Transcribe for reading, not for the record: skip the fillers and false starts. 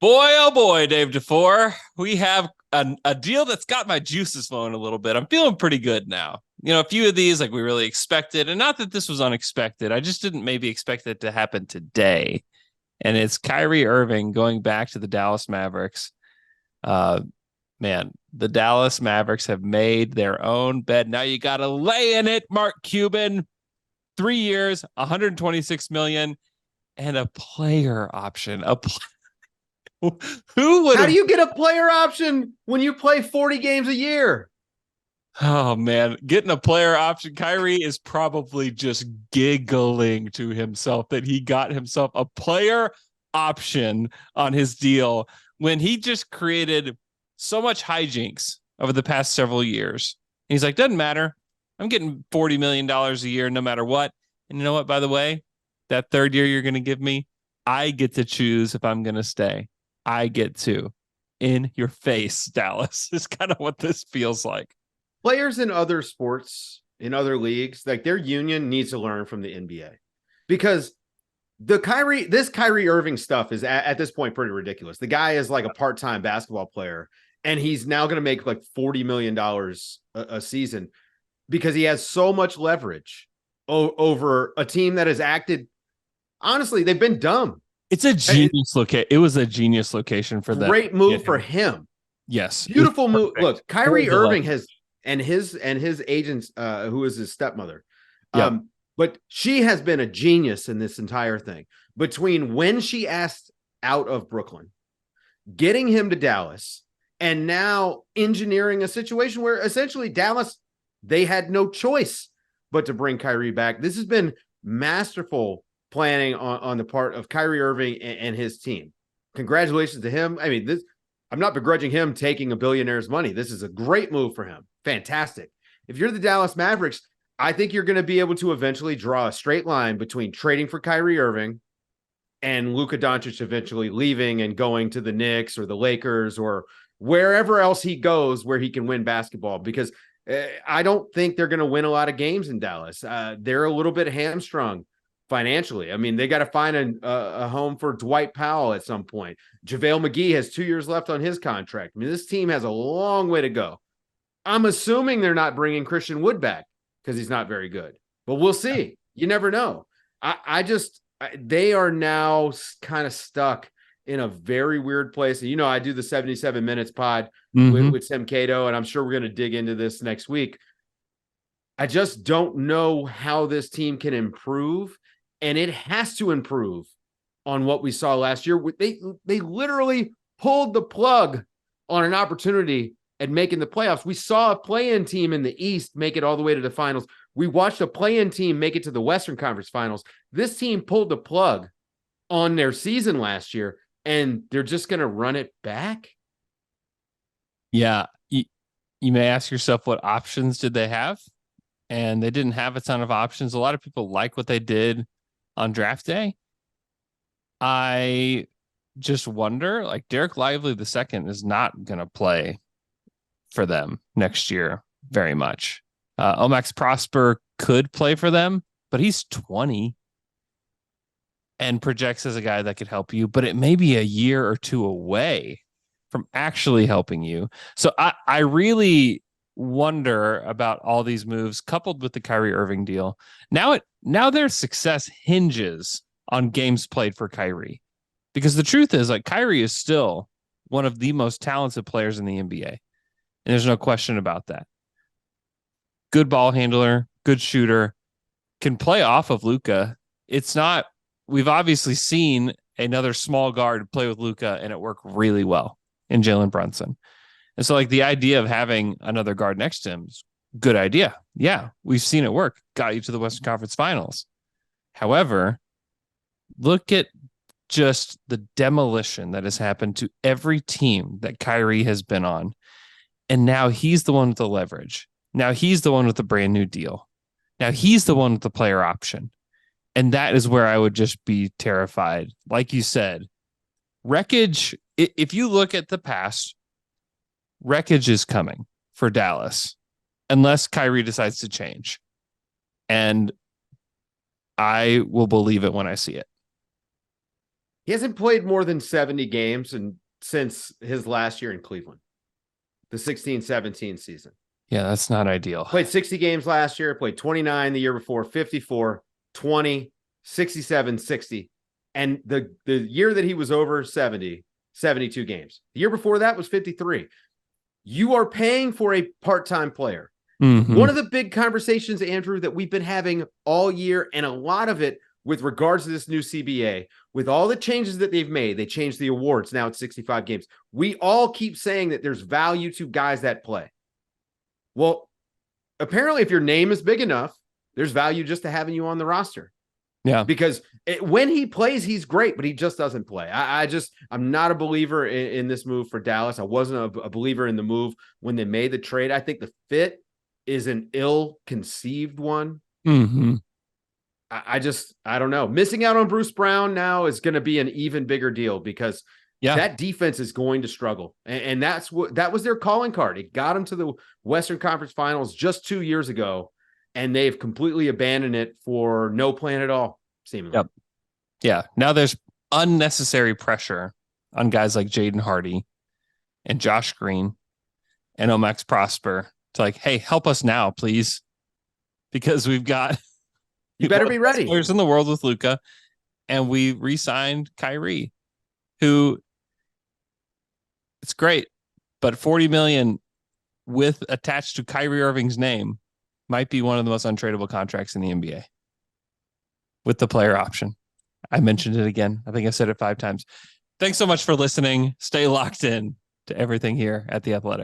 Boy, oh boy, Dave DeFore, we have a deal that's got my juices flowing a little bit. I'm feeling pretty good now. A few of these like we really expected, and not that this was unexpected. I just didn't maybe expect it to happen today. And it's Kyrie Irving going back to the Dallas Mavericks. Uh, man, the Dallas Mavericks have made their own bed. Now you got to lay in it, Mark Cuban. 3 years, 126 million, and a player option. Who would How have? do you get a player option when you play 40 games a year? Oh man, getting a player option. Kyrie is probably just giggling to himself that he got himself a player option on his deal when he just created so much hijinks over the past several years. And he's like, doesn't matter. I'm getting $40 million a year no matter what. And you know what, by the way, that third year you're going to give me, I get to choose if I'm going to stay. I get to. In your face, Dallas, is kind of what this feels like. Players in other sports, in other leagues, like their union needs to learn from the NBA because this Kyrie Irving stuff is at this point pretty ridiculous. The guy is like a part-time basketball player, and he's now going to make like $40 million a season because he has so much leverage over a team that has acted. Honestly, they've been dumb. It's a genius location. It was a genius location for them. Great move for him. Yes. Beautiful move. Look, Kyrie Irving has and his agents, who is his stepmother. Yep. But she has been a genius in this entire thing. Between when she asked out of Brooklyn, getting him to Dallas, and now engineering a situation where essentially Dallas, they had no choice but to bring Kyrie back. This has been masterful planning on the part of Kyrie Irving and his team. Congratulations to him. I mean, I'm not begrudging him taking a billionaire's money. This is a great move for him. Fantastic. If you're the Dallas Mavericks, I think you're going to be able to eventually draw a straight line between trading for Kyrie Irving and Luka Doncic eventually leaving and going to the Knicks or the Lakers or wherever else he goes where he can win basketball, because I don't think they're going to win a lot of games in Dallas. They're a little bit hamstrung financially. I mean, they got to find a home for Dwight Powell at some point. JaVale McGee has 2 years left on his contract. I mean, this team has a long way to go. I'm assuming they're not bringing Christian Wood back because he's not very good, but we'll see. You never know. They are now kind of stuck in a very weird place. And, I do the 77 minutes pod with Tim Cato, and I'm sure we're going to dig into this next week. I just don't know how this team can improve, and it has to improve on what we saw last year. They literally pulled the plug on an opportunity at making the playoffs. We saw a play-in team in the East make it all the way to the finals. We watched a play-in team make it to the Western Conference Finals. This team pulled the plug on their season last year, and they're just going to run it back? Yeah. You may ask yourself, what options did they have? And they didn't have a ton of options. A lot of people like what they did on draft day. I just wonder, like, Derek Lively II is not going to play for them next year very much. Omax Prosper could play for them, but he's 20 and projects as a guy that could help you, but it may be a year or two away from actually helping you. So I really wonder about all these moves coupled with the Kyrie Irving deal. Now their success hinges on games played for Kyrie, because the truth is, like, Kyrie is still one of the most talented players in the NBA. And there's no question about that. Good ball handler, good shooter, can play off of Luka. We've obviously seen another small guard play with Luka and it worked really well in Jalen Brunson. And so, like, the idea of having another guard next to him is a good idea. Yeah, we've seen it work. Got you to the Western Conference Finals. However, look at just the demolition that has happened to every team that Kyrie has been on. And now he's the one with the leverage. Now he's the one with the brand new deal. Now he's the one with the player option. And that is where I would just be terrified. Like you said, wreckage, if you look at the past, wreckage is coming for Dallas unless Kyrie decides to change. And I will believe it when I see it. He hasn't played more than 70 games since his last year in Cleveland, the 16-17 season. Yeah, that's not ideal. Played 60 games last year, played 29 the year before, 54, 20, 67, 60. And the year that he was over 70, 72 games. The year before that was 53. You are paying for a part-time player. Mm-hmm. One of the big conversations, Andrew, that we've been having all year, and a lot of it with regards to this new CBA, with all the changes that they've made, they changed the awards. Now it's 65 games. We all keep saying that there's value to guys that play. Well, apparently if your name is big enough, there's value just to having you on the roster. Yeah. Because when he plays, he's great, but he just doesn't play. I'm not a believer in this move for Dallas. I wasn't a believer in the move when they made the trade. I think the fit is an ill-conceived one. Mm-hmm. I don't know. Missing out on Bruce Brown now is going to be an even bigger deal because that defense is going to struggle. And that was their calling card. It got them to the Western Conference Finals just 2 years ago, and they've completely abandoned it for no plan at all, seemingly. Yep. Yeah. Now there's unnecessary pressure on guys like Jaden Hardy and Josh Green and Omax Prosper to like, hey, help us now, please. Because we've got you better be ready. Players in the world with Luka, and we re-signed Kyrie, who it's great, but $40 million with attached to Kyrie Irving's name might be one of the most untradeable contracts in the NBA with the player option. I mentioned it again. I think I said it 5 times. Thanks so much for listening. Stay locked in to everything here at The Athletic.